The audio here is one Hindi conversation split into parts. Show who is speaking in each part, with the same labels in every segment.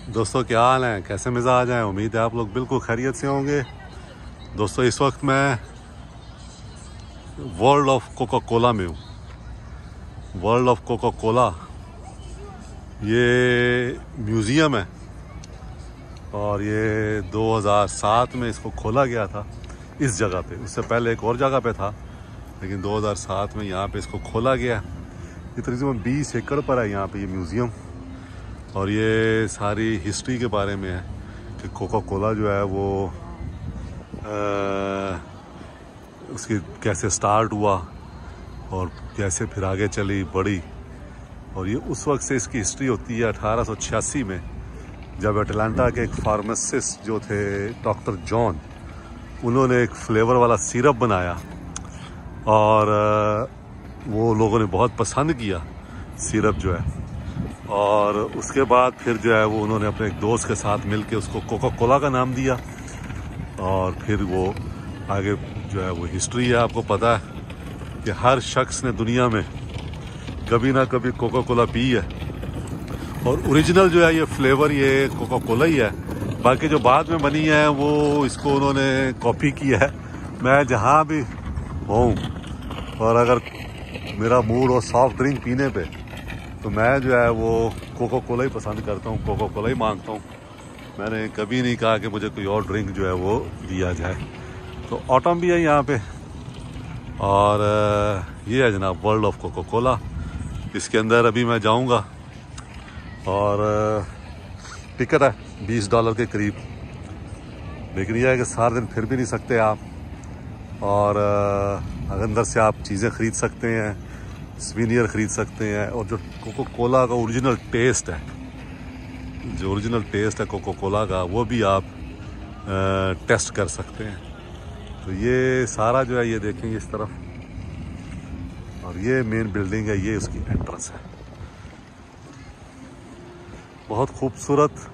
Speaker 1: दोस्तों क्या हाल है, कैसे मिजाज हैं। उम्मीद है आप लोग बिल्कुल खैरियत से होंगे। दोस्तों इस वक्त मैं वर्ल्ड ऑफ कोका कोला में हूँ। वर्ल्ड ऑफ कोका कोला ये म्यूज़ियम है और ये 2007 में इसको खोला गया था इस जगह पे। उससे पहले एक और जगह पे था, लेकिन 2007 में यहाँ पे इसको खोला गया। ये तकरीबन 20 एकड़ पर है यहाँ पे ये म्यूज़ियम, और ये सारी हिस्ट्री के बारे में है कि कोका कोला जो है वो उसकी कैसे स्टार्ट हुआ और कैसे फिर आगे चली बढ़ी। और ये उस वक्त से इसकी हिस्ट्री होती है 1886 में, जब अटलांटा के एक फार्मासिस्ट जो थे डॉक्टर जॉन, उन्होंने एक फ्लेवर वाला सिरप बनाया और वो लोगों ने बहुत पसंद किया सिरप जो है। और उसके बाद फिर जो है वो उन्होंने अपने एक दोस्त के साथ मिलके उसको कोका कोला का नाम दिया। और फिर वो आगे जो है वो हिस्ट्री है। आपको पता है कि हर शख्स ने दुनिया में कभी ना कभी कोका कोला पी है, और ओरिजिनल जो है ये फ्लेवर ये कोका कोला ही है। बाकी जो बाद में बनी है वो इसको उन्होंने कॉपी किया है। मैं जहाँ भी हूँ और अगर मेरा मूड हो सॉफ्ट ड्रिंक पीने पे, तो मैं जो है वो कोका कोला ही पसंद करता हूँ, कोका कोला ही मांगता हूँ। मैंने कभी नहीं कहा कि मुझे कोई और ड्रिंक जो है वो दिया जाए। तो ऑटम भी है यहाँ पे, और ये है जनाब वर्ल्ड ऑफ कोका कोला। इसके अंदर अभी मैं जाऊँगा और टिकट है $20 के करीब, लेकिन यह है कि सारे दिन फिर भी नहीं सकते आप। और अंदर से आप चीज़ें ख़रीद सकते हैं, स्वीनियर ख़रीद सकते हैं, और जो कोका कोला का ओरिजिनल टेस्ट है, जो ओरिजिनल टेस्ट है कोका कोला का, वो भी आप टेस्ट कर सकते हैं। तो ये सारा जो है ये देखेंगे इस तरफ, और ये मेन बिल्डिंग है, ये उसकी एंट्रेंस है। बहुत खूबसूरत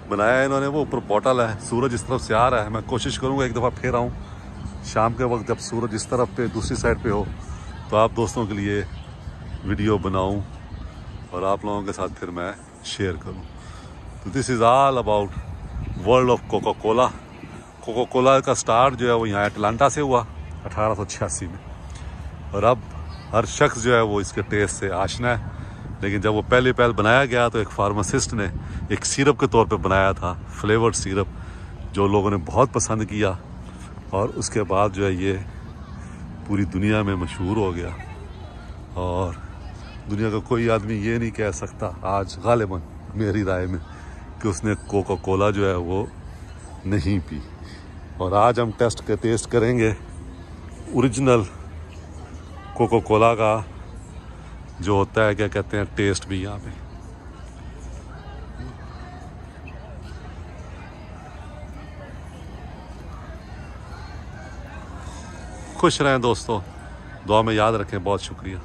Speaker 1: बनाया है इन्होंने। वो ऊपर बॉटल है, सूरज इस तरफ से आ रहा है। मैं कोशिश करूँगा एक दफ़ा फिर आऊँ शाम के वक्त, जब सूरज इस तरफ पे दूसरी साइड पे हो, तो आप दोस्तों के लिए वीडियो बनाऊं और आप लोगों के साथ फिर मैं शेयर करूं। तो this is all about world of Coca Cola. Coca Cola का स्टार्ट जो है वो यहाँ अटलांटा से हुआ 1886 में, और अब हर शख्स जो है वो इसके टेस्ट से आशना है। लेकिन जब वो पहले बनाया गया तो एक फार्मासिस्ट ने एक सिरप के तौर पे बनाया था, फ्लेवर्ड सिरप, जो लोगों ने बहुत पसंद किया, और उसके बाद जो है ये पूरी दुनिया में मशहूर हो गया। और दुनिया का कोई आदमी ये नहीं कह सकता आज गालिबन मेरी राय में कि उसने कोका कोला जो है वो नहीं पी। और आज हम टेस्ट करेंगे ओरिजिनल कोका कोला का जो होता है, क्या कहते हैं, टेस्ट भी यहाँ पे। खुश रहें दोस्तों, दुआ में याद रखें। बहुत शुक्रिया।